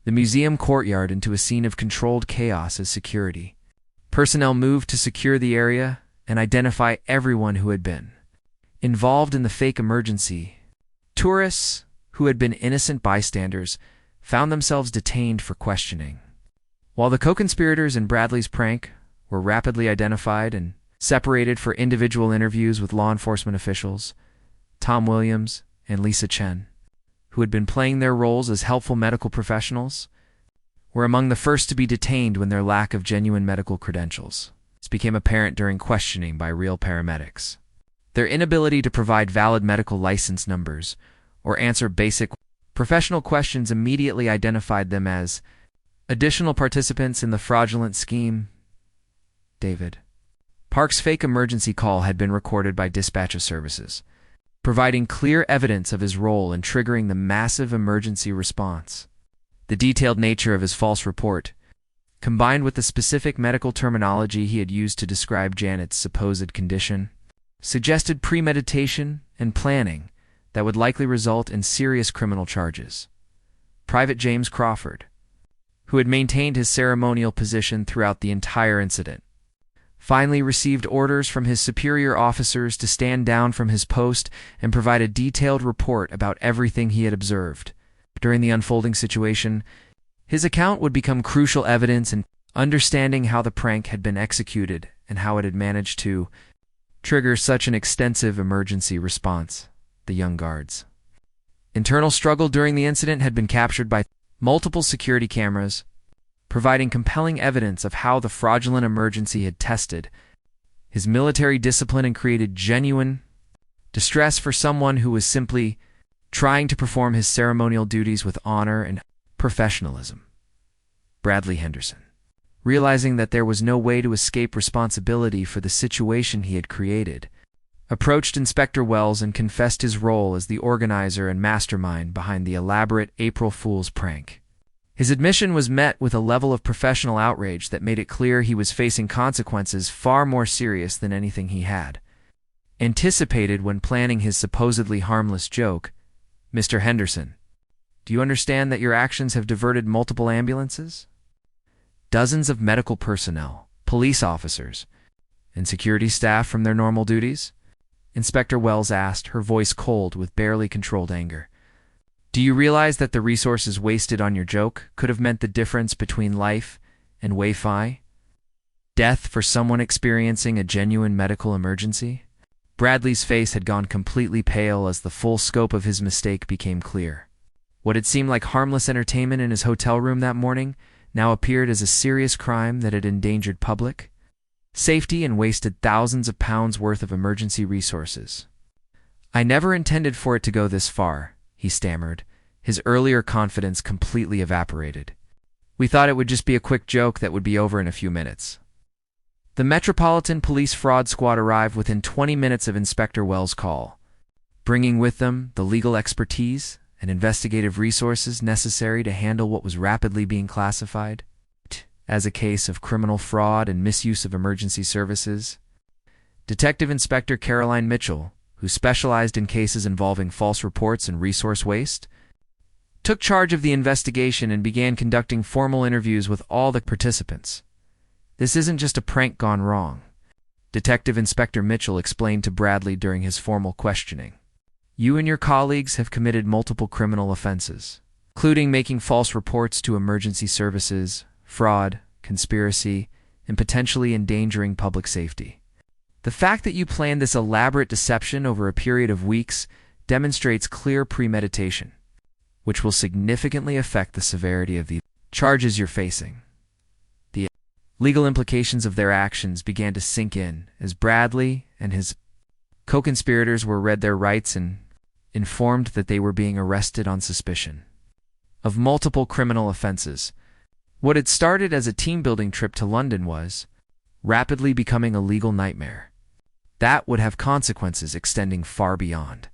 the museum courtyard into a scene of controlled chaos as security personnel moved to secure the area and identify everyone who had been involved in the fake emergency. Tourists, who had been innocent bystanders, found themselves detained for questioning. While the co-conspirators in Bradley's prank were rapidly identified and separated for individual interviews with law enforcement officials, Tom Williams and Lisa Chen, who had been playing their roles as helpful medical professionals, were among the first to be detained when their lack of genuine medical credentials became apparent during questioning by real paramedics. Their inability to provide valid medical license numbers or answer basic professional questions immediately identified them as additional participants in the fraudulent scheme. David Park's fake emergency call had been recorded by dispatch services, providing clear evidence of his role in triggering the massive emergency response. The detailed nature of his false report, combined with the specific medical terminology he had used to describe Janet's supposed condition, suggested premeditation and planning that would likely result in serious criminal charges. Private James Crawford, who had maintained his ceremonial position throughout the entire incident, finally received orders from his superior officers to stand down from his post and provide a detailed report about everything he had observed. During the unfolding situation, his account would become crucial evidence in understanding how the prank had been executed and how it had managed to trigger such an extensive emergency response. The young guard's internal struggle during the incident had been captured by multiple security cameras, providing compelling evidence of how the fraudulent emergency had tested his military discipline and created genuine distress for someone who was simply trying to perform his ceremonial duties with honor and professionalism. Bradley Henderson, realizing that there was no way to escape responsibility for the situation he had created, approached Inspector Wells and confessed his role as the organizer and mastermind behind the elaborate April Fool's prank. His admission was met with a level of professional outrage that made it clear he was facing consequences far more serious than anything he had anticipated when planning his supposedly harmless joke. Mr. Henderson, do you understand that your actions have diverted multiple ambulances, dozens of medical personnel, police officers, and security staff from their normal duties? Inspector Wells asked, her voice cold with barely controlled anger. Do you realize that the resources wasted on your joke could have meant the difference between life and death for someone experiencing a genuine medical emergency? Bradley's face had gone completely pale as the full scope of his mistake became clear. What had seemed like harmless entertainment in his hotel room that morning now appeared as a serious crime that had endangered public safety and wasted thousands of pounds worth of emergency resources. I never intended for it to go this far, he stammered, his earlier confidence completely evaporated. We thought it would just be a quick joke that would be over in a few minutes. The Metropolitan Police Fraud Squad arrived within 20 minutes of Inspector Wells' call, bringing with them the legal expertise and investigative resources necessary to handle what was rapidly being classified as a case of criminal fraud and misuse of emergency services. Detective Inspector Caroline Mitchell, who specialized in cases involving false reports and resource waste, took charge of the investigation and began conducting formal interviews with all the participants. This isn't just a prank gone wrong, Detective Inspector Mitchell explained to Bradley during his formal questioning. You and your colleagues have committed multiple criminal offenses, including making false reports to emergency services, fraud, conspiracy, and potentially endangering public safety. The fact that you planned this elaborate deception over a period of weeks demonstrates clear premeditation, which will significantly affect the severity of the charges you're facing. The legal implications of their actions began to sink in as Bradley and his co-conspirators were read their rights and informed that they were being arrested on suspicion of multiple criminal offenses. What had started as a team-building trip to London was rapidly becoming a legal nightmare that would have consequences extending far beyond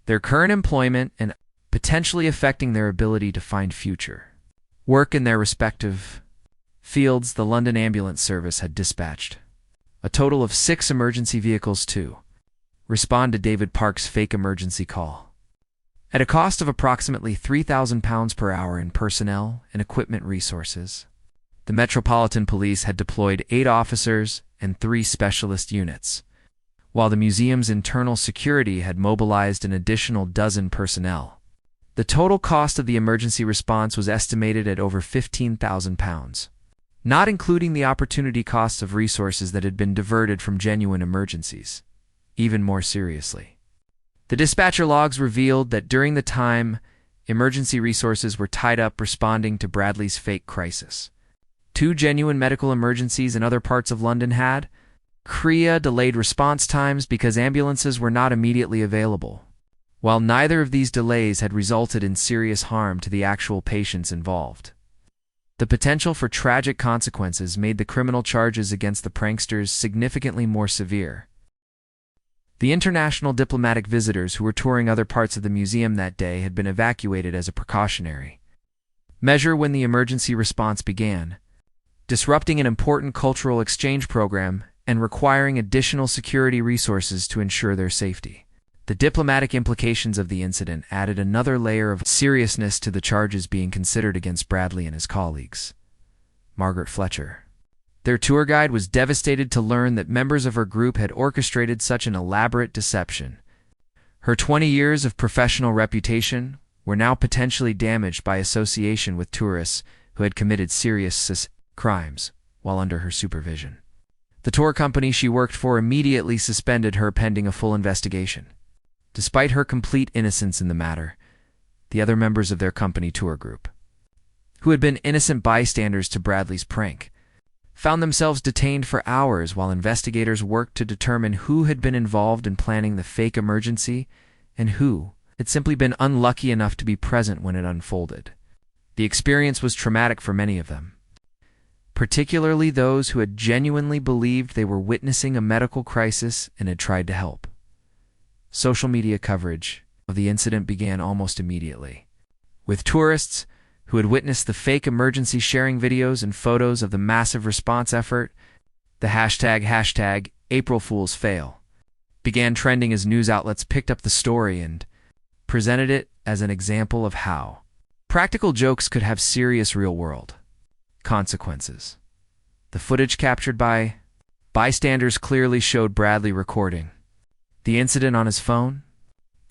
their current employment and potentially affecting their ability to find future work in their respective fields. The London Ambulance Service had dispatched a total of 6 emergency vehicles to respond to David Park's fake emergency call. At a cost of approximately £3,000 per hour in personnel and equipment resources, the Metropolitan Police had deployed 8 officers and 3 specialist units, while the museum's internal security had mobilized an additional dozen personnel. The total cost of the emergency response was estimated at over £15,000, not including the opportunity costs of resources that had been diverted from genuine emergencies. Even more seriously, the dispatcher logs revealed that during the time, emergency resources were tied up responding to Bradley's fake crisis. 2 genuine medical emergencies in other parts of London had delayed response times because ambulances were not immediately available, while neither of these delays had resulted in serious harm to the actual patients involved. The potential for tragic consequences made the criminal charges against the pranksters significantly more severe. The international diplomatic visitors who were touring other parts of the museum that day had been evacuated as a precautionary measure when the emergency response began, disrupting an important cultural exchange program and requiring additional security resources to ensure their safety. The diplomatic implications of the incident added another layer of seriousness to the charges being considered against Bradley and his colleagues. Margaret Fletcher, their tour guide, was devastated to learn that members of her group had orchestrated such an elaborate deception. Her 20 years of professional reputation were now potentially damaged by association with tourists who had committed serious crimes while under her supervision. The tour company she worked for immediately suspended her pending a full investigation. Despite her complete innocence in the matter, the other members of their company tour group, who had been innocent bystanders to Bradley's prank, found themselves detained for hours while investigators worked to determine who had been involved in planning the fake emergency and who had simply been unlucky enough to be present when it unfolded. The experience was traumatic for many of them, particularly those who had genuinely believed they were witnessing a medical crisis and had tried to help. Social media coverage of the incident began almost immediately, with tourists who had witnessed the fake emergency sharing videos and photos of the massive response effort. The hashtag April Fool's Fail began trending as news outlets picked up the story and presented it as an example of how practical jokes could have serious real-world consequences. The footage captured by bystanders clearly showed Bradley recording the incident on his phone,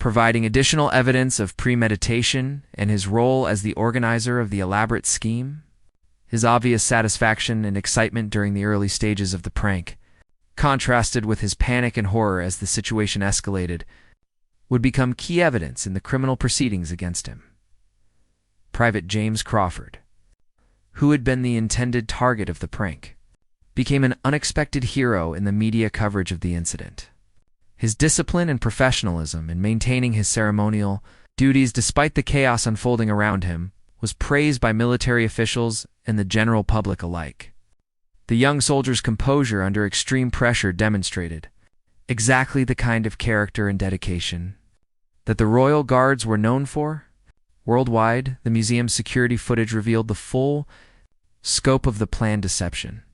providing additional evidence of premeditation and his role as the organizer of the elaborate scheme. His obvious satisfaction and excitement during the early stages of the prank, contrasted with his panic and horror as the situation escalated, would become key evidence in the criminal proceedings against him. Private James Crawford, who had been the intended target of the prank, became an unexpected hero in the media coverage of the incident. His discipline and professionalism in maintaining his ceremonial duties despite the chaos unfolding around him was praised by military officials and the general public alike. The young soldier's composure under extreme pressure demonstrated exactly the kind of character and dedication that the Royal Guards were known for. Worldwide, the museum's security footage revealed the full scope of the planned deception,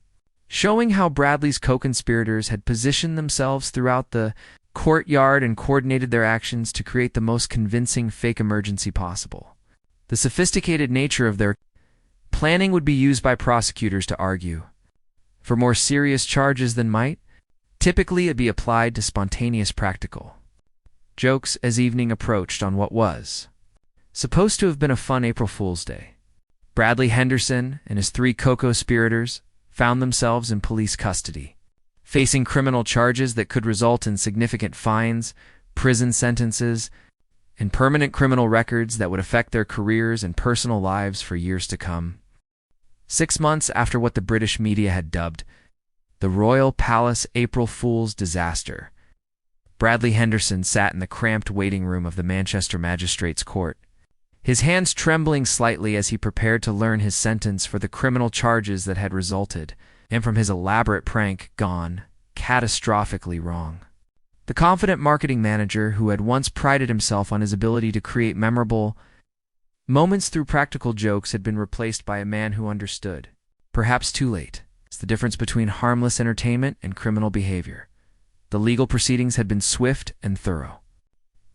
showing how Bradley's co-conspirators had positioned themselves throughout the courtyard and coordinated their actions to create the most convincing fake emergency possible. The sophisticated nature of their planning would be used by prosecutors to argue for more serious charges than might typically be applied to spontaneous practical jokes as evening approached on what was supposed to have been a fun April Fool's Day. Bradley Henderson and his 3 co-conspirators found themselves in police custody, facing criminal charges that could result in significant fines, prison sentences, and permanent criminal records that would affect their careers and personal lives for years to come. 6 months after what the British media had dubbed the Royal Palace April Fool's disaster, Bradley Henderson sat in the cramped waiting room of the Manchester Magistrates' Court, his hands trembling slightly as he prepared to learn his sentence for the criminal charges that had resulted, and from his elaborate prank gone catastrophically wrong. The confident marketing manager who had once prided himself on his ability to create memorable moments through practical jokes had been replaced by a man who understood, perhaps too late, the difference between harmless entertainment and criminal behavior. The legal proceedings had been swift and thorough.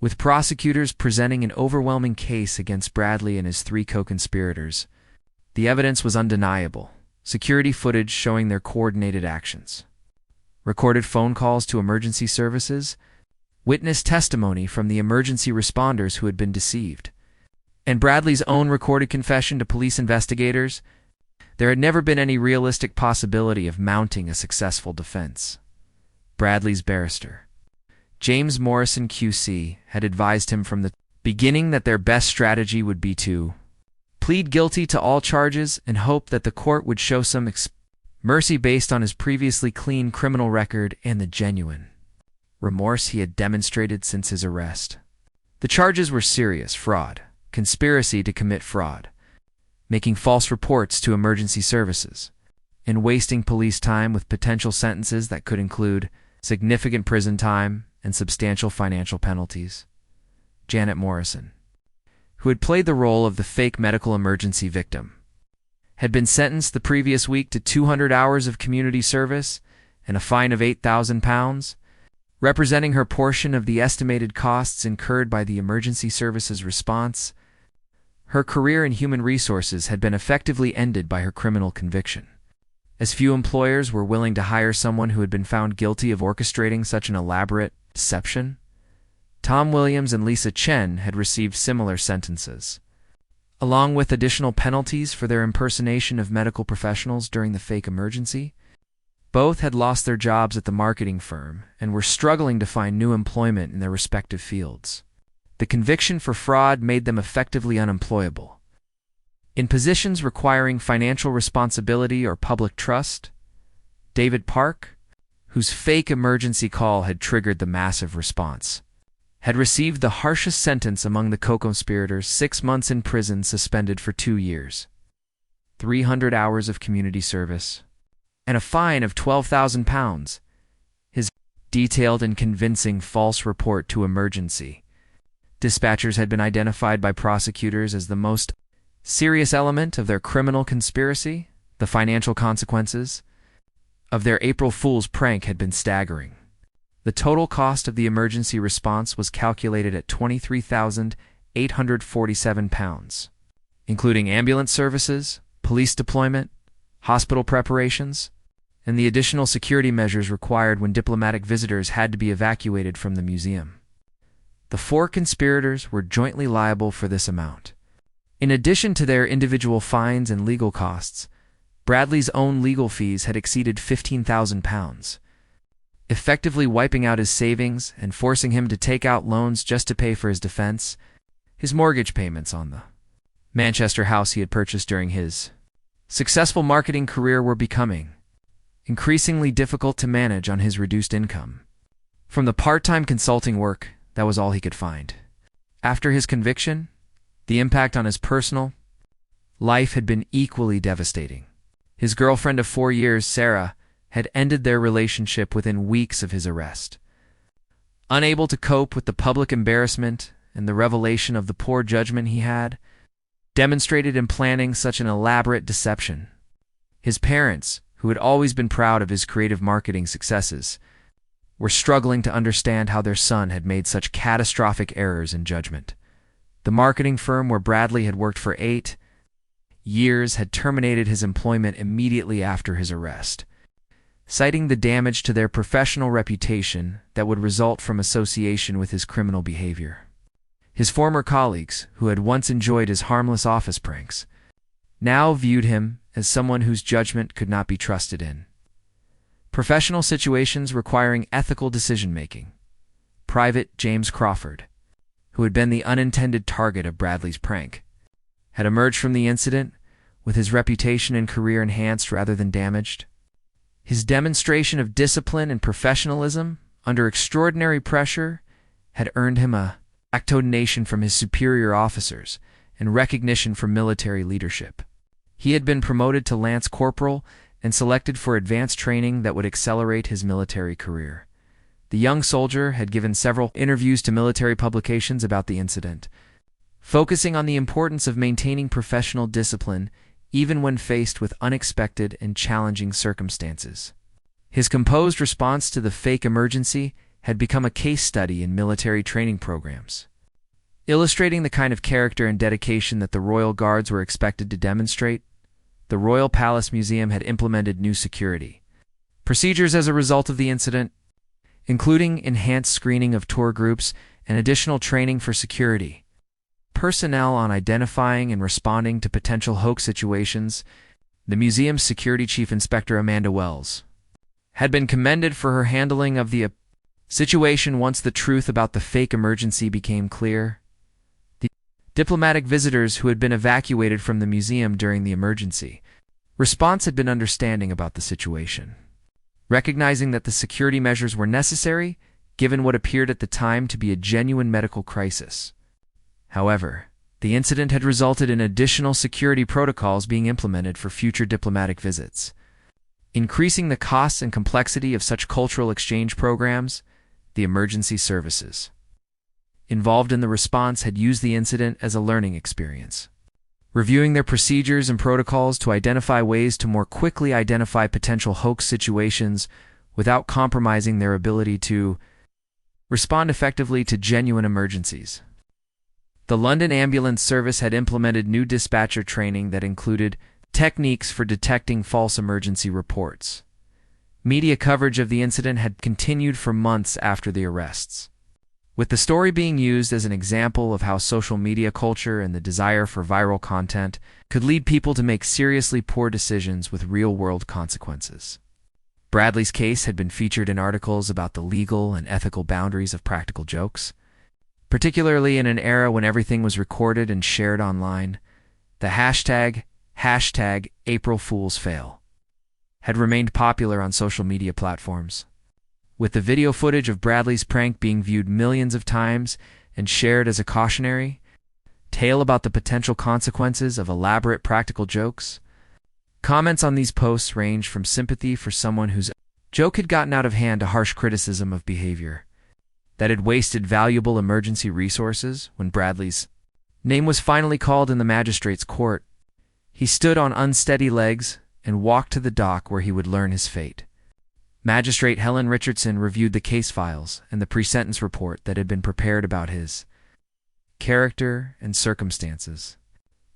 With prosecutors presenting an overwhelming case against Bradley and his three co-conspirators, the evidence was undeniable. Security footage showing their coordinated actions, recorded phone calls to emergency services, witness testimony from the emergency responders who had been deceived, and Bradley's own recorded confession to police investigators. There had never been any realistic possibility of mounting a successful defense. Bradley's barrister, James Morrison QC, had advised him from the beginning that their best strategy would be to plead guilty to all charges and hope that the court would show some mercy based on his previously clean criminal record and the genuine remorse he had demonstrated since his arrest. The charges were serious: fraud, conspiracy to commit fraud, making false reports to emergency services, and wasting police time with potential sentences that could include significant prison time and substantial financial penalties. Janet Morrison, who had played the role of the fake medical emergency victim, had been sentenced the previous week to 200 hours of community service and a fine of £8,000, representing her portion of the estimated costs incurred by the emergency services response. Her career in human resources had been effectively ended by her criminal conviction, as few employers were willing to hire someone who had been found guilty of orchestrating such an elaborate deception. Tom Williams and Lisa Chen had received similar sentences, along with additional penalties for their impersonation of medical professionals during the fake emergency. Both had lost their jobs at the marketing firm and were struggling to find new employment in their respective fields. The conviction for fraud made them effectively unemployable. In positions requiring financial responsibility or public trust, David Park, whose fake emergency call had triggered the massive response, had received the harshest sentence among the co-conspirators: 6 months in prison suspended for 2 years, 300 hours of community service, and a fine of £12,000. His detailed and convincing false report to emergency dispatchers had been identified by prosecutors as the most serious element of their criminal conspiracy. The financial consequences of their April Fool's prank had been staggering. The total cost of the emergency response was calculated at £23,847, including ambulance services, police deployment, hospital preparations, and the additional security measures required when diplomatic visitors had to be evacuated from the museum. The 4 conspirators were jointly liable for this amount. In addition to their individual fines and legal costs, Bradley's own legal fees had exceeded £15,000, effectively wiping out his savings and forcing him to take out loans just to pay for his defense. His mortgage payments on the Manchester house he had purchased during his successful marketing career were becoming increasingly difficult to manage on his reduced income. From the part-time consulting work, that was all he could find. After his conviction, the impact on his personal life had been equally devastating. His girlfriend of 4 years, Sarah, had ended their relationship within weeks of his arrest. Unable to cope with the public embarrassment and the revelation of the poor judgment he had demonstrated in planning such an elaborate deception, his parents, who had always been proud of his creative marketing successes, were struggling to understand how their son had made such catastrophic errors in judgment. The marketing firm where Bradley had worked for 8 years had terminated his employment immediately after his arrest, citing the damage to their professional reputation that would result from association with his criminal behavior. His former colleagues, who had once enjoyed his harmless office pranks, now viewed him as someone whose judgment could not be trusted in professional situations requiring ethical decision-making. Private James Crawford, who had been the unintended target of Bradley's prank, had emerged from the incident with his reputation and career enhanced rather than damaged. His demonstration of discipline and professionalism under extraordinary pressure had earned him a donation from his superior officers and recognition from military leadership. He had been promoted to Lance Corporal and selected for advanced training that would accelerate his military career. The young soldier had given several interviews to military publications about the incident, focusing on the importance of maintaining professional discipline even when faced with unexpected and challenging circumstances. His composed response to the fake emergency had become a case study in military training programs, illustrating the kind of character and dedication that the royal guards were expected to demonstrate. The Royal Palace Museum had implemented new security procedures as a result of the incident, including enhanced screening of tour groups and additional training for security personnel on identifying and responding to potential hoax situations. The museum's security chief inspector, Amanda Wells, had been commended for her handling of the situation once the truth about the fake emergency became clear. The diplomatic visitors who had been evacuated from the museum during the emergency response had been understanding about the situation, recognizing that the security measures were necessary given what appeared at the time to be a genuine medical crisis. However, the incident had resulted in additional security protocols being implemented for future diplomatic visits, increasing the costs and complexity of such cultural exchange programs. The emergency services involved in the response had used the incident as a learning experience, reviewing their procedures and protocols to identify ways to more quickly identify potential hoax situations without compromising their ability to respond effectively to genuine emergencies. The London Ambulance Service had implemented new dispatcher training that included techniques for detecting false emergency reports. Media coverage of the incident had continued for months after the arrests, with the story being used as an example of how social media culture and the desire for viral content could lead people to make seriously poor decisions with real-world consequences. Bradley's case had been featured in articles about the legal and ethical boundaries of practical jokes, particularly in an era when everything was recorded and shared online. The hashtag April Fool's Fail had remained popular on social media platforms, with the video footage of Bradley's prank being viewed millions of times and shared as a cautionary tale about the potential consequences of elaborate practical jokes. Comments on these posts ranged from sympathy for someone whose joke had gotten out of hand to harsh criticism of behavior that had wasted valuable emergency resources. When Bradley's name was finally called in the magistrate's court, he stood on unsteady legs and walked to the dock where he would learn his fate. Magistrate Helen Richardson reviewed the case files and the pre-sentence report that had been prepared about his character and circumstances,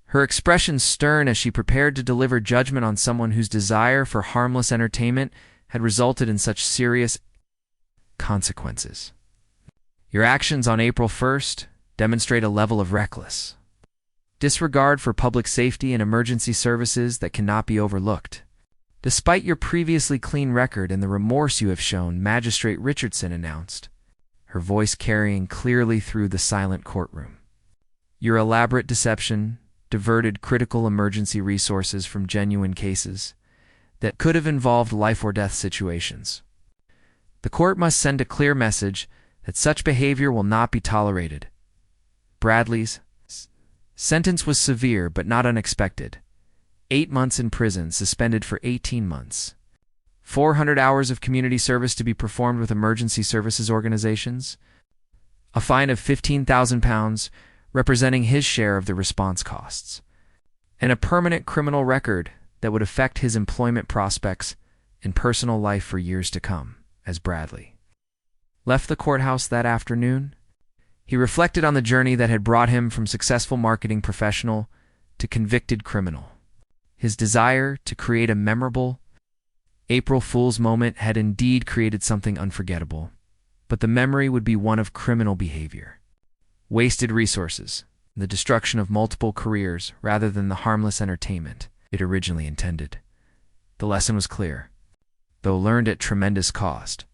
her expression stern as she prepared to deliver judgment on someone whose desire for harmless entertainment had resulted in such serious consequences. Your actions on April 1st demonstrate a level of reckless disregard for public safety and emergency services that cannot be overlooked. Despite your previously clean record and the remorse you have shown, Magistrate Richardson announced, her voice carrying clearly through the silent courtroom, your elaborate deception diverted critical emergency resources from genuine cases that could have involved life or death situations. The court must send a clear message that such behavior will not be tolerated. Bradley's sentence was severe but not unexpected. 8 months in prison, suspended for 18 months. 400 hours of community service to be performed with emergency services organizations. A fine of £15,000, representing his share of the response costs. And a permanent criminal record that would affect his employment prospects and personal life for years to come. As Bradley left the courthouse that afternoon, he reflected on the journey that had brought him from successful marketing professional to convicted criminal. His desire to create a memorable April Fool's moment had indeed created something unforgettable, but the memory would be one of criminal behavior, wasted resources, the destruction of multiple careers rather than the harmless entertainment it originally intended. The lesson was clear, though learned at tremendous cost.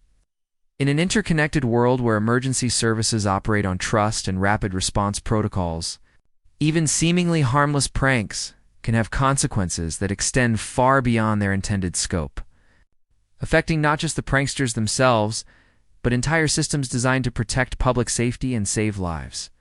In an interconnected world where emergency services operate on trust and rapid response protocols, even seemingly harmless pranks can have consequences that extend far beyond their intended scope, affecting not just the pranksters themselves, but entire systems designed to protect public safety and save lives.